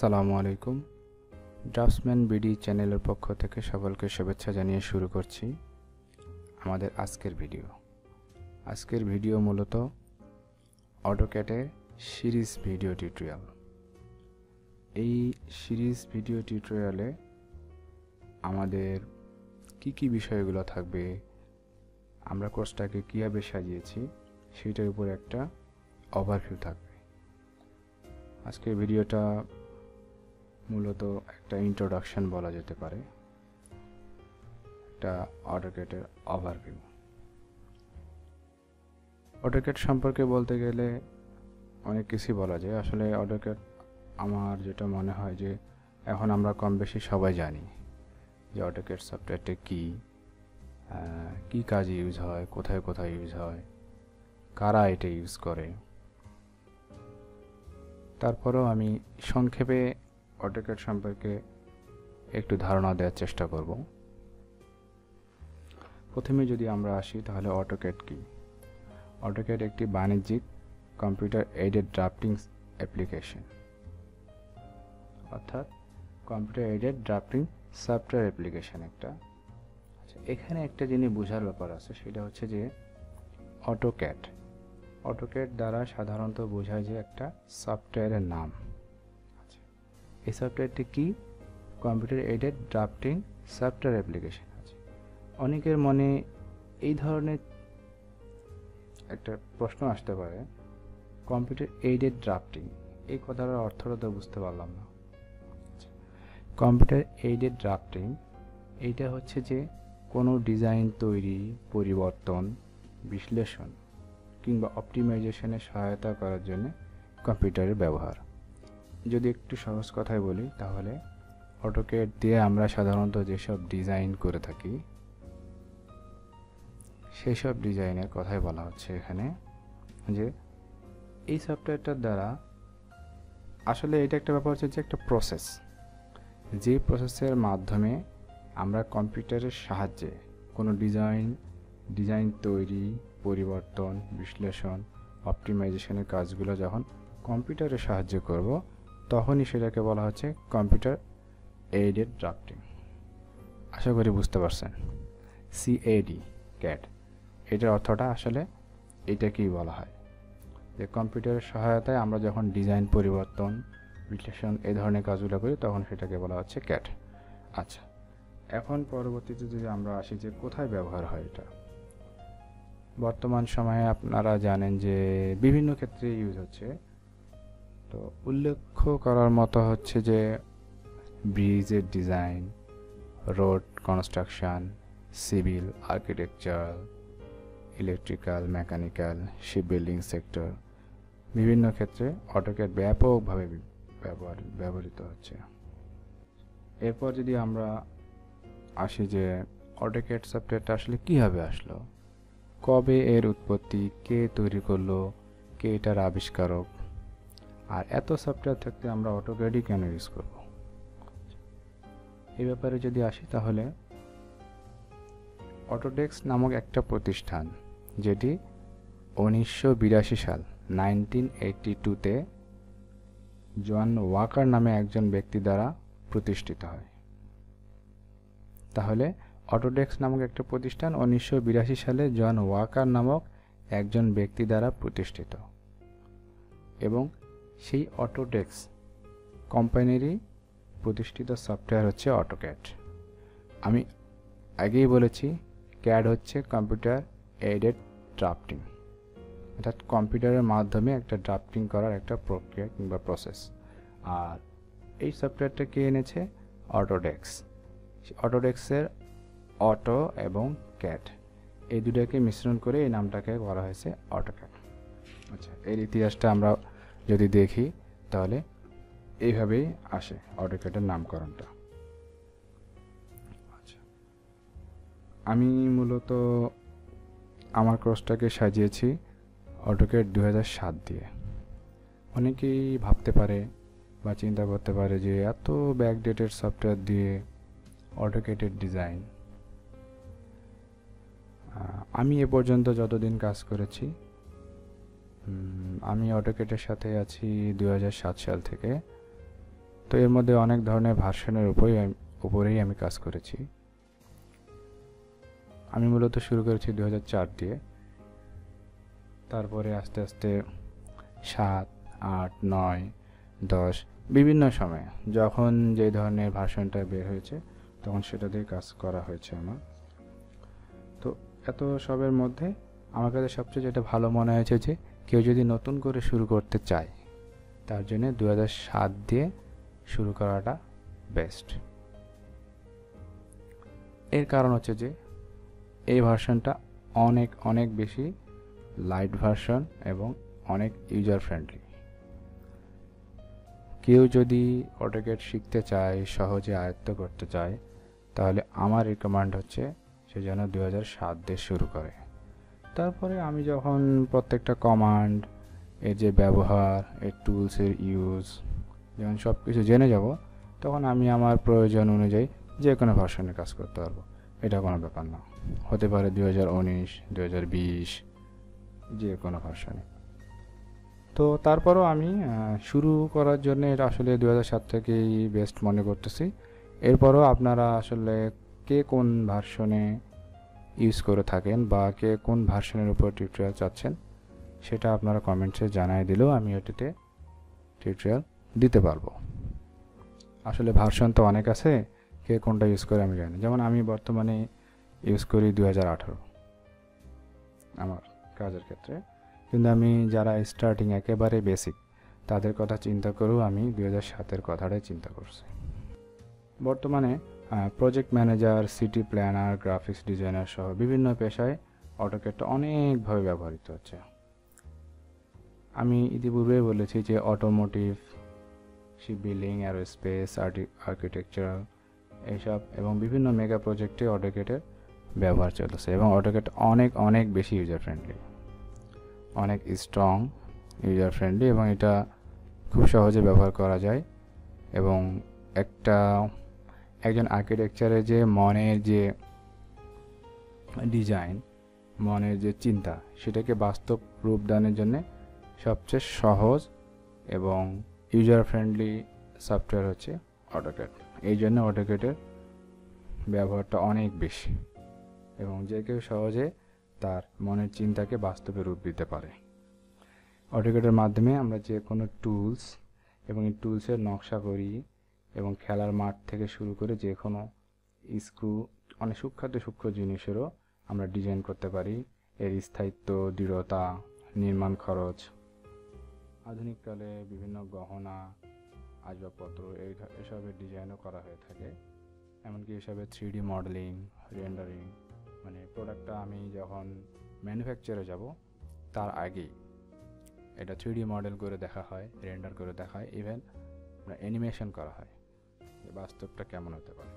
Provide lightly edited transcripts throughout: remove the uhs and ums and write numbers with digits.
আসসালামু আলাইকুম। Draughtsman BD চ্যানেলের পক্ষ থেকে সকলকে শুভেচ্ছা জানিয়ে শুরু করছি আমাদের আজকের ভিডিও মূলত অটোক্যাডে সিরিজ ভিডিও টিউটোরিয়াল। এই সিরিজ ভিডিও টিউটোরিয়ালে আমাদের কি বিষয়গুলো থাকবে, আমরা কোর্সটাকে কীভাবে সাজিয়েছি সেটার উপর একটা ওভারভিউ থাকবে। আজকের ভিডিওটা মূলত একটা ইন্ট্রোডাকশন বলা যেতে পারে, একটা অটোক্যাডের ওভারভিউ। অটোক্যাড সম্পর্কে বলতে গেলে অনেক কিছুই বলা যায়। আসলে অটোক্যাড আমার যেটা মনে হয় যে এখন আমরা কম বেশি সবাই জানি যে অটোক্যাড সফটওয়্যারটা কী কাজে ইউজ হয়, কোথায় কোথায় ইউজ হয়, কারা এটা ইউজ করে। তারপরেও আমি সংক্ষেপে অটোক্যাড সম্পর্কে একটু ধারণা দেওয়ার চেষ্টা করব। প্রথমে যদি আমরা আসি তাহলে অটোক্যাড কি? অটোক্যাড একটি বাণিজ্যিক কম্পিউটার এইডেড ড্রাফটিং অ্যাপ্লিকেশন, অর্থাৎ computer aided drafting software application একটা। আচ্ছা, এখানে একটা জিনিস বোঝার ব্যাপার আছে, সেটা হচ্ছে যে অটোক্যাড দ্বারা সাধারণত বোঝায় যে একটা সফটওয়্যারের নাম। আচ্ছা, এই সফটওয়্যারটি কি? Computer aided drafting software application. আছে অনেকের মনে এই ধরনের একটা প্রশ্ন আসতে পারে, কম্পিউটার এইডেড ড্রাফটিং, এই কথাটার অর্থটা তো বুঝতে পারলাম না। কম্পিউটার এইডেড ড্রাফটিং এইটা হচ্ছে যে কোনো ডিজাইন তৈরি, পরিবর্তন, বিশ্লেষণ কিংবা অপটিমাইজেশনে সহায়তা করার জন্য কম্পিউটারের ব্যবহার। যদি একটু সহজ কথায় বলি তাহলে অটোক্যাড দিয়ে আমরা সাধারণত যেসব ডিজাইন করে থাকি সেই সব ডিজাইনের কথাই বলা হচ্ছে এখানে। যে এই সফটওয়্যারটার দ্বারা আসলে এটা একটা ব্যাপার হচ্ছে যে একটা প্রসেস, যে প্রসেসের মাধ্যমে আমরা কম্পিউটারের সাহায্যে কোনো ডিজাইন তৈরি, পরিবর্তন, বিশ্লেষণ, অপটিমাইজেশনের কাজগুলো যখন কম্পিউটারের সাহায্যে করব তখনই সেটাকে বলা হচ্ছে কম্পিউটার এইডেড ড্রাফটিং। আশা করি বুঝতে পারছেন। ক্যাড, এটার অর্থটা আসলে এটাকেই বলা হয় যে কম্পিউটারের সহায়তায় আমরা যখন ডিজাইন, পরিবর্তন, বিশ্লেষণ এই ধরনের কাজগুলো করি তখন সেটাকে বলা হচ্ছে ক্যাড। আচ্ছা, এখন পরবর্তীতে যদি আমরা আসি যে কোথায় ব্যবহার হয় এটা। বর্তমান সময়ে আপনারা জানেন যে বিভিন্ন ক্ষেত্রে ইউজ হচ্ছে। তো উল্লেখ্য করার মতো হচ্ছে যে ব্রিজের design, road construction, civil, architecture, electrical, mechanical, ship building sector, বিভিন্ন ক্ষেত্রে অটোক্যাড ব্যাপকভাবে ব্যবহৃত হচ্ছে। এরপর যদি আমরা আসি যে অটোক্যাড সফটওয়্যারটা আসলে কীভাবে আসলো, কবে এর উৎপত্তি, কে তৈরি করলো, কে এটার আবিষ্কারক, আর এত সফটওয়্যার থাকতে আমরা অটোক্যাডই কেন ইউজ করব, এই ব্যাপারে যদি আসি তাহলে অটোডেস্ক নামক একটা প্রতিষ্ঠান, যেটি 1982 সাল 1982-তে জন ওয়াকার নামে একজন ব্যক্তি দ্বারা প্রতিষ্ঠিত হয়। তাহলে অটোডেস্ক নামক একটা প্রতিষ্ঠান 1982 সালে জন ওয়াকার নামক একজন ব্যক্তি দ্বারা প্রতিষ্ঠিত, এবং সেই অটোডেস্ক কোম্পানিরই প্রতিষ্ঠিত সফটওয়্যার হচ্ছে অটোক্যাড। আমি আগেই বলেছি ক্যাড হচ্ছে কম্পিউটার এইডেড ড্রাফটিং, অর্থাৎ কম্পিউটারের মাধ্যমে একটা ড্রাফটিং করার একটা প্রক্রিয়া কিংবা প্রসেস। আর এই সফটওয়্যারটা কে এনেছে? অটোডেস্কের অটো এবং ক্যাড এই দুটাকে মিশ্রণ করে এই নামটাকে বলা হয়েছে অটোক্যাড। আচ্ছা, এর ইতিহাসটা আমরা যদি দেখি তাহলে এইভাবেই আসে অটোক্যাডের নামকরণটা। আচ্ছা, আমি মূলত আমার কোর্সটাকে সাজিয়েছি অটোক্যাড 2007 দিয়ে। অনেকেই ভাবতে পারে বা চিন্তা করতে পারে যে এত ব্যাকডেটেড সফটওয়্যার দিয়ে অটোক্যাডের ডিজাইন। আমি এ পর্যন্ত যতদিন কাজ করেছি, আমি অটোক্যাডের সাথে আছি 2007 সাল থেকে। তো এর মধ্যে অনেক ধরনের ভার্সনের উপরেই আমি কাজ করেছি। আমি মূলত শুরু করেছি 2004 দিয়ে, তারপরে আস্তে আস্তে 7, 8, 9, 10 বিভিন্ন সময়ে যখন যে ধরনের ভার্সনটা বের হয়েছে তখন সেটা দিয়ে কাজ করা হয়েছে আমার। তো এত সবের মধ্যে আমার কাছে সবচেয়ে যেটা ভালো মনে হয়েছে যে কেউ যদি নতুন করে শুরু করতে চায় তার জন্য 2007 দিয়ে শুরু করাটা বেস্ট। এর কারণ হচ্ছে যে এই ভার্সনটা অনেক অনেক বেশি লাইট ভার্সন এবং অনেক ইউজার ফ্রেন্ডলি। কেউ যদি অটোক্যাড শিখতে চায়, সহজে আয়ত্ত করতে চায়, তাহলে আমার রিকমেন্ড হচ্ছে সে যেন 2007 দিয়ে শুরু করে। তারপরে আমি যখন প্রত্যেকটা কমান্ড, এর যে ব্যবহার, এর টুলসের ইউজ যখন সব কিছু জেনে যাব, তখন আমি আমার প্রয়োজন অনুযায়ী যে কোনো ভার্সনে কাজ করতে পারবো। এটা কোনো ব্যাপার না, হতে পারে 2019, 2020, যে কোনো ভার্সনে। তো তারপরও আমি শুরু করার জন্য এটা আসলে 2007 থেকেই বেস্ট মনে করতেছি। এরপরও আপনারা আসলে কে কোন ভার্সনে ইউজ করে থাকেন বা কে কোন ভার্সনের উপর টিউটোরিয়াল চাচ্ছেন সেটা আপনারা কমেন্টসে জানিয়ে দিলেও আমি ওটিতে টিউটোরিয়াল দিতে পারবো। আসলে ভার্সন তো অনেক আছে, কে কোনটা ইউজ করে আমি জানি না। যেমন আমি বর্তমানে ইউজ করি 2018 আমার কাজের ক্ষেত্রে, কিন্তু আমি যারা স্টার্টিং একেবারে বেসিক তাদের কথা চিন্তা করেও আমি 2007-এর কথাটাই চিন্তা করছি। বর্তমানে project manager, city planner, graphics designer সহ বিভিন্ন পেশায় অটোক্যাডটা অনেকভাবে ব্যবহৃত হচ্ছে। আমি ইতিপূর্বে বলেছি যে অটোমোটিভ, শিপবিল্ডিং, অ্যারোস্পেস, আর্কিটেকচার এইসব এবং বিভিন্ন মেগা প্রজেক্টে অটোক্যাডের ব্যবহার চলছে এবং অটোক্যাড অনেক অনেক বেশি ইউজার ফ্রেন্ডলি, অনেক স্ট্রং ইউজার ফ্রেন্ডলি এবং এটা খুব সহজে ব্যবহার করা যায়। এবং একজন আর্কিটেকচারের যে মনের যে ডিজাইন, মনের যে চিন্তা, সেটাকে বাস্তব রূপদানের জন্য সবচেয়ে সহজ এবং ইউজার ফ্রেন্ডলি সফটওয়্যার হচ্ছে অটোক্যাড। এই জন্য অটোক্যাডের ব্যবহারটা অনেক বেশি এবং যে কেউ সহজে তার মনের চিন্তাকে বাস্তবে রূপ দিতে পারে। অটোক্যাডের মাধ্যমে আমরা যে কোনো টুলস এবং এই টুলসের নকশা করি এবং খেলার মাঠ থেকে শুরু করে যে কোনো স্ক্রু, অনেক সূক্ষ্ম জিনিসেরও আমরা ডিজাইন করতে পারি। এর স্থায়িত্ব, দৃঢ়তা, নির্মাণ খরচ, আধুনিককালে বিভিন্ন গহনা, আসবাবপত্র এসবের ডিজাইনও করা হয়ে থাকে। এমনকি এসবের 3D মডেলিং, রেন্ডারিং, মানে প্রোডাক্টটা আমি যখন ম্যানুফ্যাকচারে যাব তার আগেই এটা 3D মডেল করে দেখা হয়, রেন্ডার করে দেখা হয়, ইভেন অ্যানিমেশন করা হয় যে বাস্তবটা কেমন হতে পারে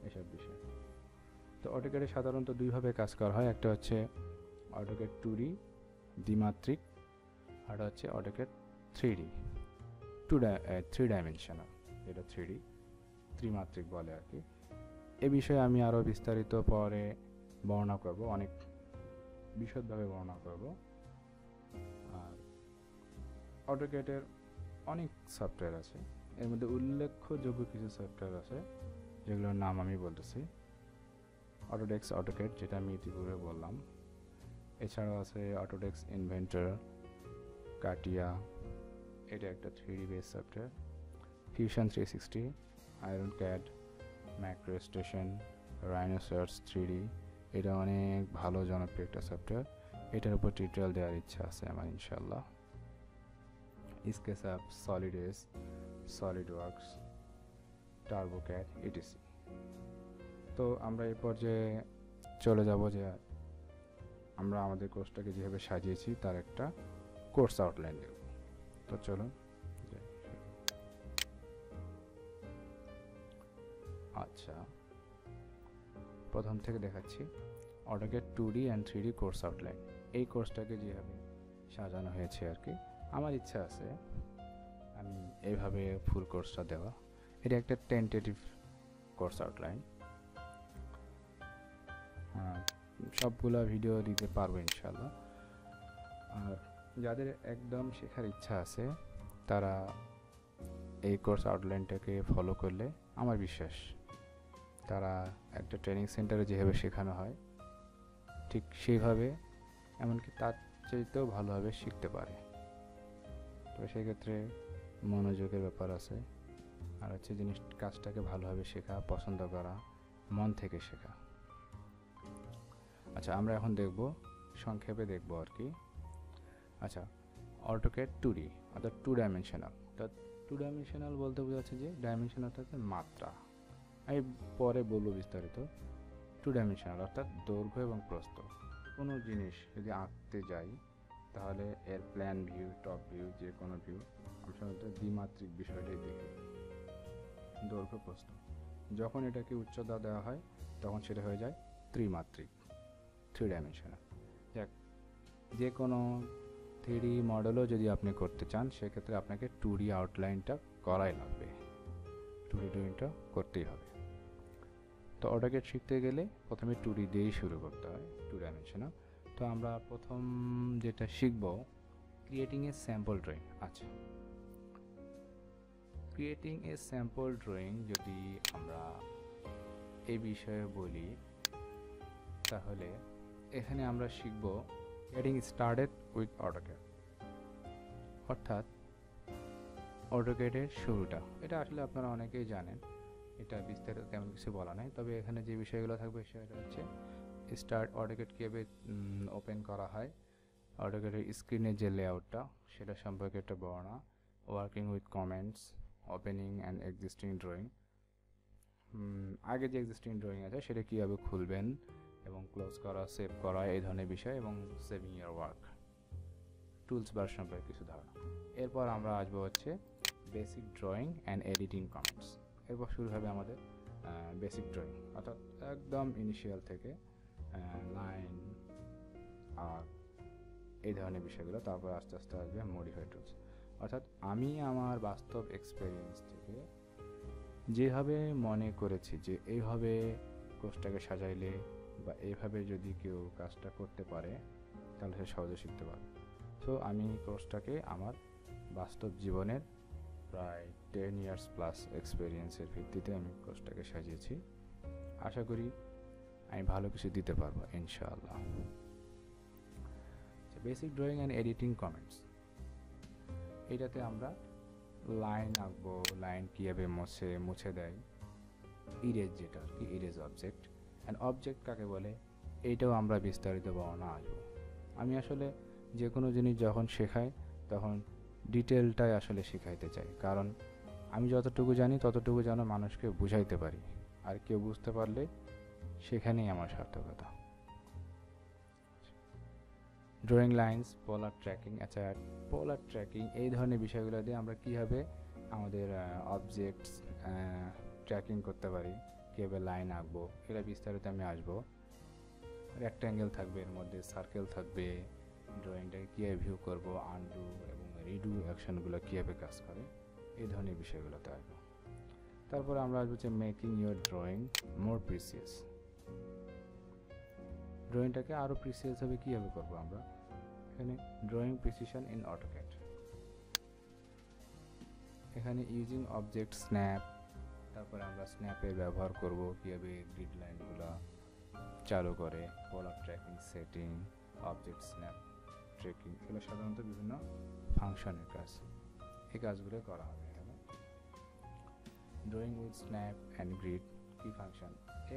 এসব বিষয়। তো অটোক্যাডে সাধারণত দুইভাবে কাজ করা হয়, একটা হচ্ছে অটোক্যাড 2D দ্বিমাত্রিক, আর হচ্ছে অটোক্যাড 3D থ্রি ডাইমেনশনাল, যেটা 3D ত্রিমাত্রিক বলে আর কি। এ বিষয়ে আমি আরও বিস্তারিত পরে বর্ণনা করব, অনেক বিশদভাবে বর্ণনা করব। আর অটোক্যাডের অনেক সফটওয়্যার আছে, এর মধ্যে উল্লেখযোগ্য কিছু সফটওয়্যার আছে যেগুলোর নাম আমি বলতেছি। অটোডেস্ক অটোক্যাড, যেটা আমি ইতিপূর্বে বললাম। এছাড়াও আছে অটোডেস্ক ইনভেন্টর, কাটিয়া, এটা একটা 3D base software. Fusion 360, iron CAD, macro station, rhinoceros 3D, এটা অনেক ভালো জনপ্রিয় একটা সফটওয়্যার। এটার উপর টিউটোরিয়াল দেওয়ার ইচ্ছা আছে আমার ইনশাল্লাহ। স্কেচআপ, সলিডেস, সলিডওয়ার্কস, টার্বোক্যাড, ইটিসি। তো আমরা এই পর্যায়ে চলে যাব যে আমরা আমাদের কোর্সটাকে যেভাবে সাজিয়েছি তার একটা কোর্স আউটলাইন দেব। তো চলুন। আচ্ছা, প্রথম থেকে দেখাচ্ছি AutoCAD 2D and 3D course outline. এই কোর্সটাকে যেভাবে সাজানো হয়েছে আর কি, আমার ইচ্ছা আছে আমি এইভাবে ফুল কোর্সটা দেওয়া। এটা একটা টেন্টেটিভ কোর্স আউটলাইন, সবগুলা ভিডিও দিতে পারবো ইনশাল্লাহ। আর যাদের একদম শেখার ইচ্ছা আছে তারা এই কোর্স আউটলাইনটাকে ফলো করলে আমার বিশ্বাস তারা একটা ট্রেনিং সেন্টারে যেভাবে শেখানো হয় ঠিক সেইভাবে, এমনকি তার চাইতেও ভালোভাবে শিখতে পারে। তো সেক্ষেত্রে মনোযোগের ব্যাপার আছে, আর হচ্ছে কাজটাকে ভালোভাবে শেখা, পছন্দ করা, মন থেকে শেখা। আচ্ছা, আমরা এখন সংক্ষেপে দেখব আর কি। আচ্ছা, অটোক্যাড 2D অর্থাৎ 2 ডাইমেনশনাল। অর্থাৎ 2 ডাইমেনশনাল বলতে বোঝাচ্ছে যে ডাইমেনশন অর্থাৎ মাত্রা, আমি পরে বলবো বিস্তারিত। 2 ডাইমেনশনাল অর্থাৎ দৈর্ঘ্য এবং প্রস্থ। কোনো জিনিস যদি আঁকতে যাই তাহলে এর প্ল্যান ভিউ, টপ ভিউ, যে কোনো ভিউ আমরা সাধারণত দ্বিমাত্রিক বিষয়টাই দেখি, দৈর্ঘ্য প্রস্থ। যখন এটাকে উচ্চতা দেওয়া হয় তখন সেটা হয়ে যায় ত্রিমাত্রিক, 3 ডাইমেনশনাল। যাক, যে কোনো 3D মডেলও যদি আপনি করতে চান সেক্ষেত্রে আপনাকে 2D আউটলাইনটা করাই লাগবে, 2D ড্রয়িংটা করতেই হবে। তো অটোক্যাড শিখতে গেলে প্রথমে 2D দিয়েই শুরু করতে হয়, 2 ডাইমেনশনাল। তো আমরা প্রথম যেটা শিখব, ক্রিয়েটিং এ স্যাম্পল ড্রয়িং। আচ্ছা, ক্রিয়েটিং এ স্যাম্পল ড্রয়িং যদি আমরা এই বিষয়ে বলি তাহলে এখানে আমরা শিখব গেটিং স্টার্টেড উইথ অটোক্যাড, অর্থাৎ অটোক্যাডের শুরুটা। এটা আসলে আপনারা অনেকেই জানেন, এটা বিস্তারিত তেমন কিছু বলা নাই, তবে এখানে যে বিষয়গুলো থাকবে সেটা হচ্ছে অটোক্যাড কীভাবে ওপেন করা হয়, অটোক্যাডের স্ক্রিনের যে লেআউটটা সেটা সম্পর্কে একটা বর্ণনা, working with comments, opening and existing drawing, আগে যে এক্সিস্টিং ড্রয়িং আছে সেটা কীভাবে খুলবেন এবং ক্লোজ করা, সেভ করা, এই ধরনের বিষয়, এবং সেভিং ইয়ার ওয়ার্ক, টুলস বার সম্পর্কে কিছু ধারণা। এরপর আমরা আসবো হচ্ছে basic drawing and editing comments. এরপর শুরু হবে আমাদের বেসিক ড্রয়িং, অর্থাৎ একদম ইনিশিয়াল থেকে লাইন আর এই ধরনের বিষয়গুলো। তারপর আস্তে আস্তে আসবে মডিফাই টুলস, অর্থাৎ আমি আমার বাস্তব এক্সপিরিয়েন্স থেকে যেভাবে মনে করেছি যে এইভাবে কোর্সটাকে সাজাইলে বা এইভাবে যদি কেউ কাজটা করতে পারে তাহলে সে সহজে শিখতে পারে। সো আমি কোর্সটাকে আমার বাস্তব জীবনের প্রায় 10 ইয়ার্স প্লাস এক্সপিরিয়েন্সের ভিত্তিতে আমি কোর্সটাকে সাজিয়েছি। আশা করি আমি ভালো কিছু দিতে পারবো ইনশাআল্লাহ। Basic drawing and editing comments, এটাতে আমরা লাইন আঁকবো, লাইন কীভাবে মুছে দেয়, ইরেজ, যেটা আর কি ইরেজ অবজেক্ট, অ্যান্ড অবজেক্ট কাকে বলে এইটাও আমরা বিস্তারিত বর্ণনা আসবো। আমি আসলে যে কোনো জিনিস যখন শেখাই তখন ডিটেলটাই আসলে শেখাইতে চাই, কারণ আমি যতটুকু জানি ততটুকু যেন মানুষকে বুঝাইতে পারি, আর কেউ বুঝতে পারলে সেখানেই আমার সার্থকতা। ড্রয়িং লাইন্স, পোলার ট্র্যাকিং। আচ্ছা, পোলার ট্র্যাকিং এই ধরনের বিষয়গুলো দিয়ে আমরা কীভাবে আমাদের অবজেক্টস ট্র্যাকিং করতে পারি, কীভাবে লাইন আঁকবো, এটা বিস্তারিত আমি আসবো। রেক্ট্যাঙ্গেল থাকবে, এর মধ্যে সার্কেল থাকবে, ড্রয়িংটাকে কীভাবে ভিউ করবো, আনডু এবং রিডু অ্যাকশনগুলো কীভাবে কাজ করে, এই ধরনের বিষয়গুলোতে আসবো। তারপরে আমরা আসবো যে making your drawing more precious. ড্রয়িংটাকে আরও প্রিসিয়াসভাবে কীভাবে করবো আমরা, এখানে ড্রয়িং প্রিসিশন ইন অটোক্যাড, এখানে ইউজিং অবজেক্ট স্ন্যাপ। তারপরে আমরা স্ন্যাপের ব্যবহার করব, কীভাবে গ্রিড লাইনগুলো চালু করে, polar tracking setting, object snap tracking, এগুলো সাধারণত বিভিন্ন ফাংশনের কাজ, এই কাজগুলো করা হবে এখানে। Drawing with snap and grid কি ফাংশন,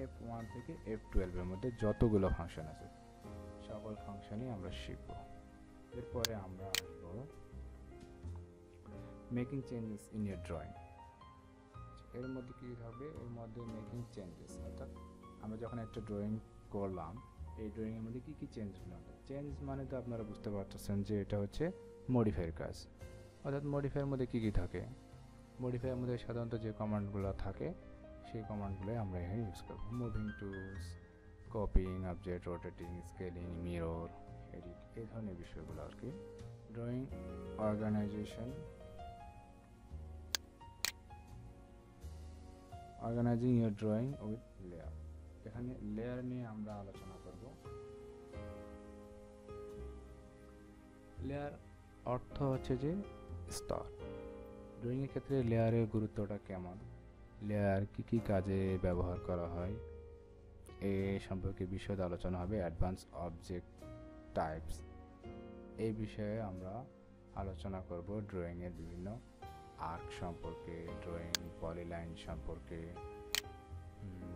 F1 থেকে F12 এর মধ্যে যতগুলো ফাংশন আছে সকল ফাংশনই আমরা শিখব। এরপরে আমরা আসবো making changes in year drawing. এর মধ্যে কী হবে, এর মধ্যে মেকিং চেঞ্জেস, অর্থাৎ আমরা যখন একটা ড্রয়িং করলাম এই ড্রয়িংয়ের মধ্যে কী কী চেঞ্জগুলো হবে। চেঞ্জ মানে তো আপনারা বুঝতে পারতেছেন যে এটা হচ্ছে মডিফাইয়ের কাজ, অর্থাৎ মডিফাইয়ের মধ্যে কী কী থাকে, মডিফাইয়ের মধ্যে সাধারণত যে কমান্ডগুলো থাকে সেই কমান্ডগুলোই আমরা এখানে ইউজ করব। Moving tools, copying object, rotating, scaling, mirror, edit, এই ধরনের বিষয়গুলো আর কি। Drawing organisation, organising your drawing with layer, এখানে লেয়ার নিয়ে আমরা আলোচনা করব। লেয়ার অর্থ হচ্ছে যে স্তর, ড্রয়িংয়ের ক্ষেত্রে লেয়ারের গুরুত্বটা কেমন, লেয়ার কী কাজে ব্যবহার করা হয় এ সম্পর্কে বিশদ আলোচনা হবে। অ্যাডভান্স অবজেক্ট টাইপস, এই বিষয়ে আমরা আলোচনা করব। ড্রয়িংয়ের বিভিন্ন আর্ক সম্পর্কে, ড্রয়িং পলিলাইন সম্পর্কে,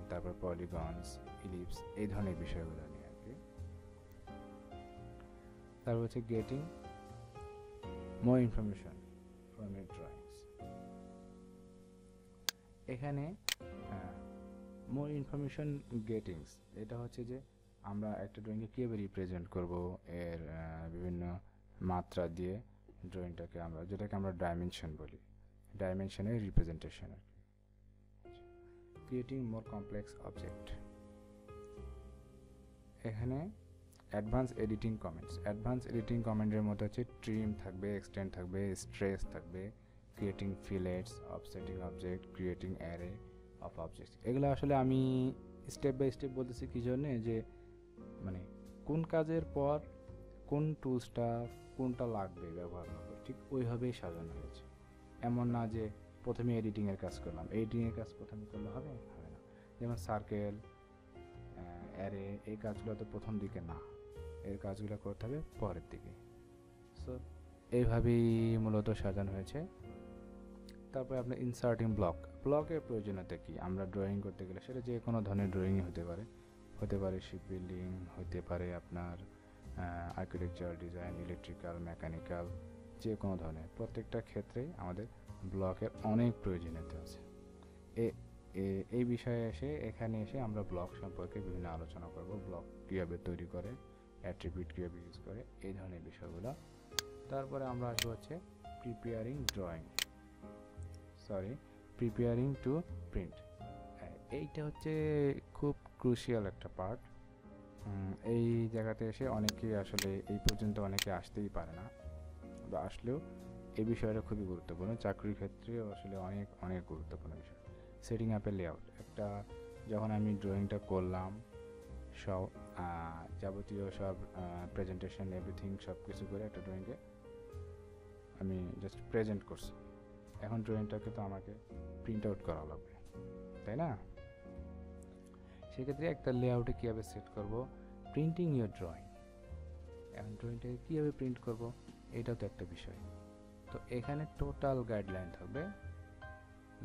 তারপর পলিগনস, ইলিপস, এই ধরনের বিষয়গুলো নিয়ে আর কি। তারপর হচ্ছে getting more information from your drawings. এখানে মোর ইনফরমেশন গেটিংস, এটা হচ্ছে যে আমরা একটা ড্রয়িংকে কীভাবে রিপ্রেজেন্ট করব, এর বিভিন্ন মাত্রা দিয়ে ড্রয়িংটাকে আমরা, যেটাকে আমরা ডাইমেনশন বলি, ডাইমেনশনের রিপ্রেজেন্টেশন আর কি। ক্রিয়েটিং মোর কমপ্লেক্স অবজেক্ট, এখানে advance editing comments. Advance editing কমেন্টের মধ্যে হচ্ছে ট্রিম থাকবে, এক্সটেন্ড থাকবে, স্ট্রেস থাকবে, creating fillets, offsetting object, creating array of objects. এগুলো আসলে আমি স্টেপ বাই স্টেপ বলতেছি কী জন্যে, যে মানে কোন কাজের পর কোন টুলসটা কোনটা লাগবে ব্যবহার করবো, ঠিক ওইভাবেই সাজানো হয়েছে। এমন না যে প্রথমে এডিটিংয়ের কাজ করলাম, এডিটিংয়ের কাজ প্রথমে করলে হবে না। যেমন সার্কেল, অ্যারে, এই কাজগুলো তো প্রথম দিকে না, এর কাজগুলো করতে হবে পরের দিকে। সো এইভাবেই মূলত সাজানো হয়েছে। তারপরে আপনার ইনসার্টিং ব্লকের প্রয়োজনীয়তা কী, আমরা ড্রয়িং করতে গেলে সেটা যে কোনো ধরনের ড্রয়িংই হতে পারে শিপ বিল্ডিং, হতে পারে আপনার আর্কিটেকচার, ডিজাইন, ইলেকট্রিক্যাল, মেকানিক্যাল, যে কোনো ধরনের, প্রত্যেকটা ক্ষেত্রেই আমাদের ব্লকের অনেক প্রয়োজনীয়তা আছে। এই বিষয়ে এখানে এসে আমরা ব্লক সম্পর্কে বিভিন্ন আলোচনা করব। ব্লক কীভাবে তৈরি করে, অ্যাট্রিবিউট কীভাবে ইউজ করে, এই ধরনের বিষয়গুলো। তারপরে আমরা আসবো হচ্ছে প্রিপেয়ারিং টু প্রিন্ট। এইটা হচ্ছে খুব ক্রুশিয়াল একটা পার্ট। এই জায়গাতে এসে অনেকেই আসলে এই পর্যন্ত অনেকে আসতেই পারে না, বা আসলেও এই বিষয়টা খুবই গুরুত্বপূর্ণ, চাকরির ক্ষেত্রেও আসলে অনেক অনেক গুরুত্বপূর্ণ বিষয়। সেটিং আপের লেআউট, একটা যখন আমি ড্রয়িংটা করলাম, সব যাবতীয় সব প্রেজেন্টেশন, এভরিথিং সব কিছু করে একটা ড্রয়িংকে আমি জাস্ট প্রেজেন্ট করছি। এখন ড্রয়িংটাকে তো আমাকে প্রিন্ট আউট করা লাগবে, তাই না? সেক্ষেত্রে একটা লেআউটে কীভাবে সেট করব, প্রিন্টিং ইউর ড্রয়িং। এখন ড্রয়িংটাকে কীভাবে প্রিন্ট করব, এটাও তো একটা বিষয়। তো এখানে টোটাল গাইডলাইন থাকবে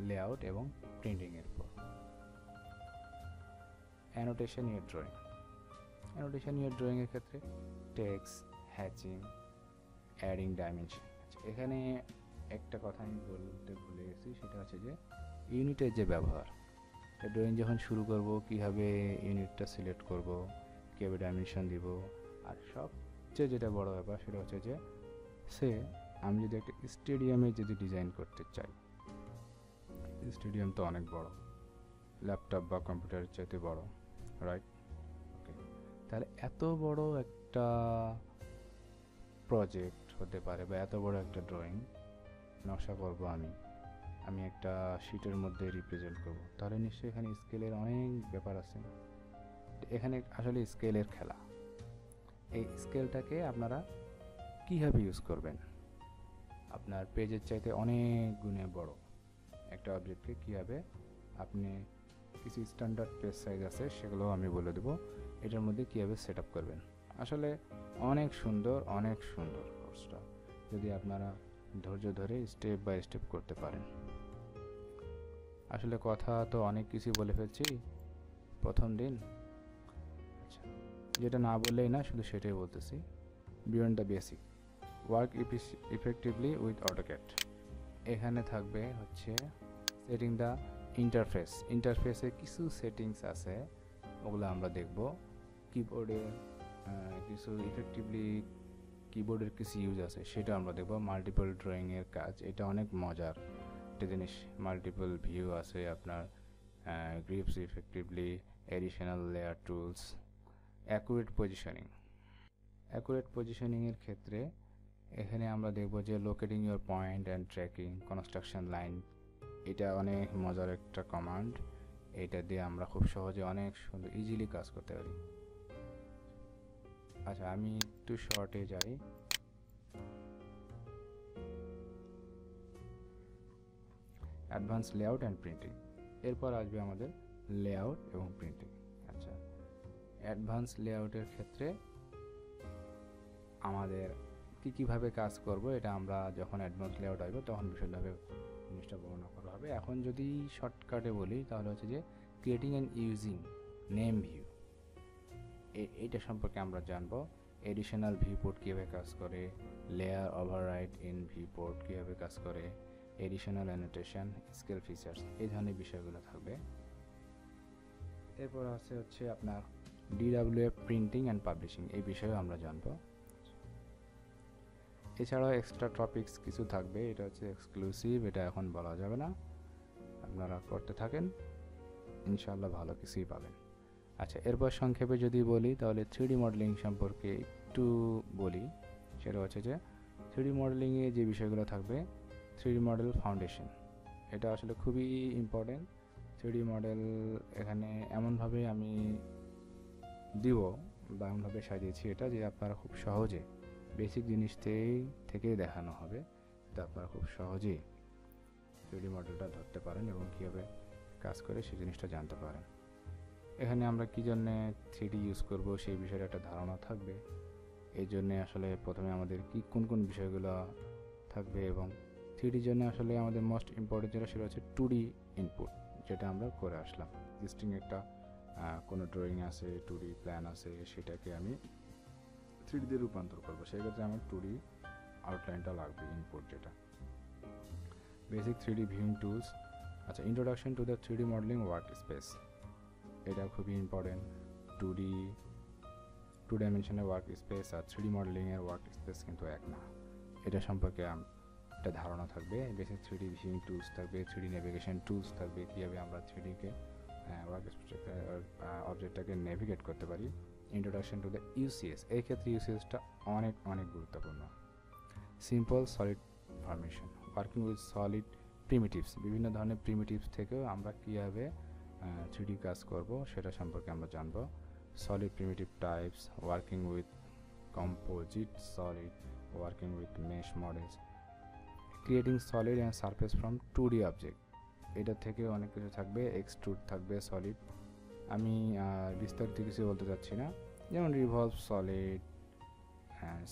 লেআউট এবং প্রিন্টিংয়ের উপর। অ্যানোটেশন ইউর ড্রয়িংয়ের ক্ষেত্রে টেক্সট, হ্যাচিং, অ্যাডিং ডাইমেনশন। এখানে একটা কথা আমি বলতে ভুলে গেছি, সেটা হচ্ছে যে ইউনিটের যে ব্যবহার। ড্রয়িং যখন শুরু করব, কীভাবে ইউনিটটা সিলেক্ট করব, কীভাবে ডাইমেনশন দিব, আর সবচেয়ে যেটা বড় ব্যাপার সেটা হচ্ছে যে আমি যদি একটা স্টেডিয়ামে যদি ডিজাইন করতে চাই, স্টেডিয়াম তো অনেক বড়, ল্যাপটপ বা কম্পিউটারের চাইতে বড়, রাইট? ওকে, তাহলে এত বড় একটা প্রজেক্ট হতে পারে, বা এত বড় একটা ড্রয়িং নকশা করব আমি একটা শিটের মধ্যে রিপ্রেজেন্ট করব, তাহলে নিশ্চয়ই এখানে স্কেলের অনেক ব্যাপার আছে। এখানে আসলে স্কেলের খেলা। এই স্কেলটাকে আপনারা কীভাবে ইউজ করবেন, আপনার পেজের চাইতে অনেক গুণে বড় একটা অবজেক্টকে কীভাবে আপনি, কিছু স্ট্যান্ডার্ড পেজ সাইজ আছে সেগুলো আমি বলে দেবো, এটার মধ্যে কীভাবে সেট আপ করবেন। আসলে অনেক সুন্দর কোর্সটা, যদি আপনারা ধৈর্য ধরে স্টেপ বাই স্টেপ করতে পারেন। আসলে কথা তো অনেক কিছু বলে ফেলছি প্রথম দিন। আচ্ছা, যেটা না বললেই না, শুধু সেটাই বলতেছি। Beyond the basic, work effectively with AutoCAD. এখানে থাকবে হচ্ছে সেটিং দ্য ইন্টারফেসে কিছু সেটিংস আছে, ওগুলো আমরা দেখব। কিবোর্ডের কিছু ইফেক্টিভলি কিবোর্ডের কিছু ইউজ আছে, সেটা আমরা দেখব। মাল্টিপল ড্রয়িংয়ের কাজ, এটা অনেক মজার একটা জিনিস। মাল্টিপল ভিউ আছে আপনার, grips effectively, additional layer tools, accurate পজিশনিংয়ের ক্ষেত্রে এখানে আমরা দেখব যে locating your point and tracking construction line. এটা অনেক মজার একটা কমান্ড, এটা দিয়ে আমরা খুব সহজে অনেক সুন্দর ইজিলি কাজ করতে পারি। আচ্ছা, আমি একটু শর্টে যাই। Advance layout and printing. এরপর আসবে আমাদের লেআউট এবং প্রিন্টিং। আচ্ছা, অ্যাডভান্স লেআউটের ক্ষেত্রে আমাদের কীভাবে কাজ করব এটা আমরা যখন অ্যাডভান্স লেআউট আসবে তখন বিশদভাবে জিনিসটা বর্ণনা করা হবে। এখন যদি শর্টকাটে বলি তাহলে হচ্ছে যে creating and using name view, এইটা সম্পর্কে আমরা জানবো। এডিশনাল ভিউপোর্ট কীভাবে কাজ করে, লেয়ার ওভাররাইড ইন ভিউপোর্ট কীভাবে কাজ করে, এডিশনাল অ্যানোটেশন, স্কেল ফিচার্স, এই ধরনের বিষয়গুলো থাকবে। এরপর আছে হচ্ছে আপনার DWF প্রিন্টিং অ্যান্ড পাবলিশিং, এই বিষয়েও আমরা জানবো। এছাড়াও এক্সট্রা টপিকস কিছু থাকবে, এটা হচ্ছে এক্সক্লুসিভ, এটা এখন বলা যাবে না, আপনারা করতে থাকেন, ইনশাআল্লাহ ভালো কিছুই পাবেন। আচ্ছা, এরপর সংক্ষেপে যদি বলি তাহলে 3D মডেলিং সম্পর্কে একটু বলি। সেটা হচ্ছে যে 3D মডেলিংয়ে যে বিষয়গুলো থাকবে, 3D মডেল ফাউন্ডেশন, এটা আসলে খুবই ইম্পর্টেন্ট। 3D মডেল এখানে এমনভাবে আমি দিব বা এমনভাবে সাজিয়েছি এটা যে আপনারা খুব সহজে বেসিক জিনিসটাই থেকেই দেখানো হবে, যাতে আপনারা খুব সহজেই 3D মডেলটা ধরতে পারেন এবং কীভাবে কাজ করে সেই জিনিসটা জানতে পারেন। এখানে আমরা কী জন্যে 3D ইউজ করব সেই বিষয়ে একটা ধারণা থাকবে। এই জন্যে আসলে প্রথমে আমাদের কোন বিষয়গুলো থাকবে, এবং 3D জন্য আসলে আমাদের মোস্ট ইম্পর্টেন্ট যেটা সেটা হচ্ছে 2D ইনপুট, যেটা আমরা করে আসলাম। এক্সিস্টিং একটা কোনো ড্রয়িং আছে, 2D প্ল্যান আছে, সেটাকে আমি 3D তে রূপান্তর করবো, সেক্ষেত্রে আমার 2D আউটলাইনটা লাগবে, ইনপুট যেটা। Basic 3D viewing tools. আচ্ছা, introduction to the 3D modelling work space, এটা খুবই ইম্পর্টেন্ট। 2 ডাইমেনশনের ওয়ার্ক স্পেস আর 3D মডেলিংয়ের ওয়ার্ক স্পেস কিন্তু এক না, এটা সম্পর্কে একটা ধারণা থাকবে। বেসিক 3D ভিউইং টুলস থাকবে, 3D নেভিগেশন টুলস থাকবে, কীভাবে আমরা 3Dকে ওয়ার্ক অবজেক্টটাকে নেভিগেট করতে পারি। ইন্ট্রোডাকশন টু দ্য ইউসিএস, এই ক্ষেত্রে ইউসিএসটা অনেক গুরুত্বপূর্ণ। Simple solid formation, working with solid primitives, বিভিন্ন ধরনের প্রিমিটিভস থেকেও আমরা কীভাবে 3D কাজ করব সেটা সম্পর্কে আমরা জানবো। Solid primitive types, working with composite solid, working with mesh models, creating solid and surface from 2D object, এটা থেকে অনেক কিছু থাকবে। এক্সট্রুড থাকবে সলিড, আমি বিস্তারিত কিছু বলতে চাচ্ছি না, যেমন revolve solid,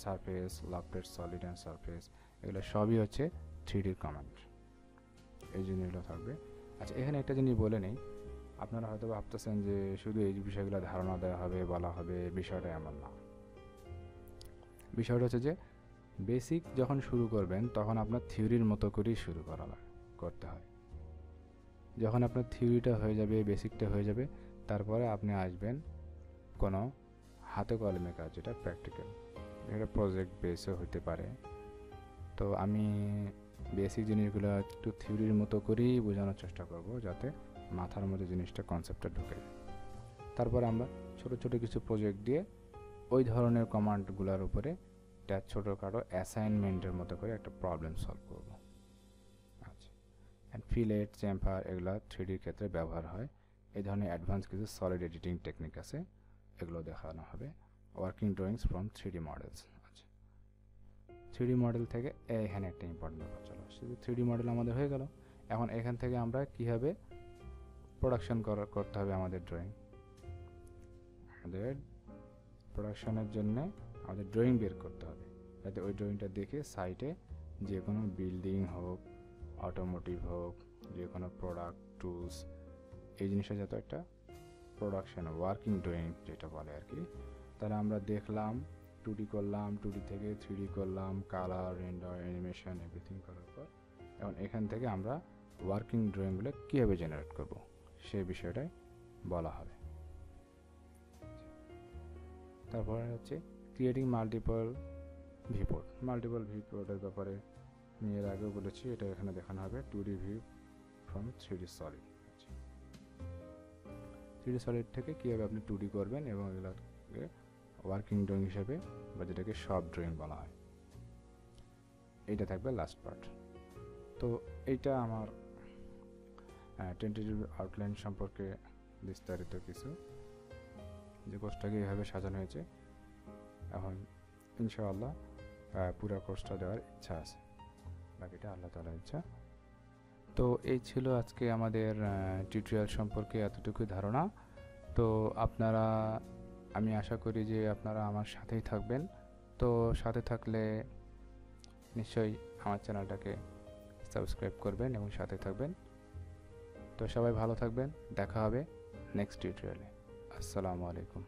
surface, lofted solid and surface, এগুলো সবই হচ্ছে 3Dর কমান্ড, এই জিনিসগুলো থাকবে। আচ্ছা, এখানে একটা জিনিস বলে নেই, আপনারা হয়তো ভাবতেছেন যে শুধু এই বিষয়গুলো ধারণা দেওয়া হবে, বলা হবে, বিষয়টা এমন না। বিষয়টা হচ্ছে যে বেসিক যখন শুরু করবেন তখন আপনার থিওরির মতো করেই শুরু করতে হয়। যখন আপনার থিওরিটা হয়ে যাবে, বেসিকটা হয়ে যাবে, তারপরে আপনি আসবেন কোনো হাতে কলমে কাজ, যেটা প্র্যাকটিক্যাল, এটা প্রজেক্ট বেসও হতে পারে। তো আমি বেসিক জিনিসগুলো একটু থিওরির মতো করেই বোঝানোর চেষ্টা করব, যাতে মাথার মধ্যে জিনিসটা কনসেপ্টটা ঢুকে। তারপর আমরা ছোট ছোট কিছু প্রজেক্ট দিয়ে ওই ধরনের কমান্ডগুলোর উপরে একটা ছোটোখাটো অ্যাসাইনমেন্টের মতো করে একটা প্রবলেম সলভ করব। আচ্ছা, অ্যান্ড ফিলেট, চেম্পার, এগুলো 3Dর ক্ষেত্রে ব্যবহার হয়। এই ধরনের অ্যাডভান্স কিছু সলিড এডিটিং টেকনিক আছে, এগুলো দেখানো হবে। Working drawings from 3D models. আচ্ছা, 3D মডেল থেকে এখানে একটা ইম্পর্টেন্ট ব্যাপার চলো, শুধু 3D মডেল আমাদের হয়ে গেল। এখন এখান থেকে আমরা কীভাবে প্রোডাকশন করতে হবে আমাদের ড্রয়িং। আমাদের প্রোডাকশনের জন্য আমাদের ড্রয়িং বের করতে হবে, যাতে ওই ড্রয়িংটা দেখে সাইটে যে কোনো বিল্ডিং হোক, অটোমোটিভ হোক, যে কোনো প্রোডাক্ট, টুলস, এই জিনিসটা যাতে একটা প্রোডাকশন ওয়ার্কিং ড্রয়িং যেটা বলে আর কি। তাহলে আমরা দেখলাম 2D করলাম, 2D থেকে 3D করলাম, কালার, রেন্ডার, অ্যানিমেশন, এভরিথিং করার পর এখন এখান থেকে আমরা ওয়ার্কিং ড্রয়িংগুলো কীভাবে জেনারেট করব সেই বিষয়টাই বলা হবে। তারপরে হচ্ছে ক্রিয়েটিং মাল্টিপল ভিউপোর্টের ব্যাপারে আমি এর আগেও বলেছি, এটা এখানে দেখানো হবে। 2D view from 3D solid, 3D solid থেকে কীভাবে আপনি 2D করবেন এবং এগুলোকে ওয়ার্কিং ড্রয়িং হিসেবে, বা যেটাকে শপ ড্রয়িং বলা হয়, এইটা থাকবে লাস্ট পার্ট। তো এইটা আমার টেন্টেটিভ আউটলাইন সম্পর্কে বিস্তারিত কিছু, যে কোর্সটাকে এইভাবে সাজানো হয়েছে। এখন ইনশাআল্লাহ পুরো কোর্সটা দেওয়ার ইচ্ছা আছে, বাকিটা আল্লাহ তাআলার ইচ্ছা। তো এই ছিল আজকে আমাদের টিউটোরিয়াল সম্পর্কে এতটুকুই ধারণা। তো আপনারা, আমি আশা করি যে আপনারা আমার সাথেই থাকবেন। তো সাথে থাকলে নিশ্চয়ই আমার চ্যানেলটাকে সাবস্ক্রাইব করবেন এবং সাথে থাকবেন। তো সবাই ভালো থাকবেন, দেখা হবে নেক্সট টিউটোরিয়ালে। আসসালামু আলাইকুম।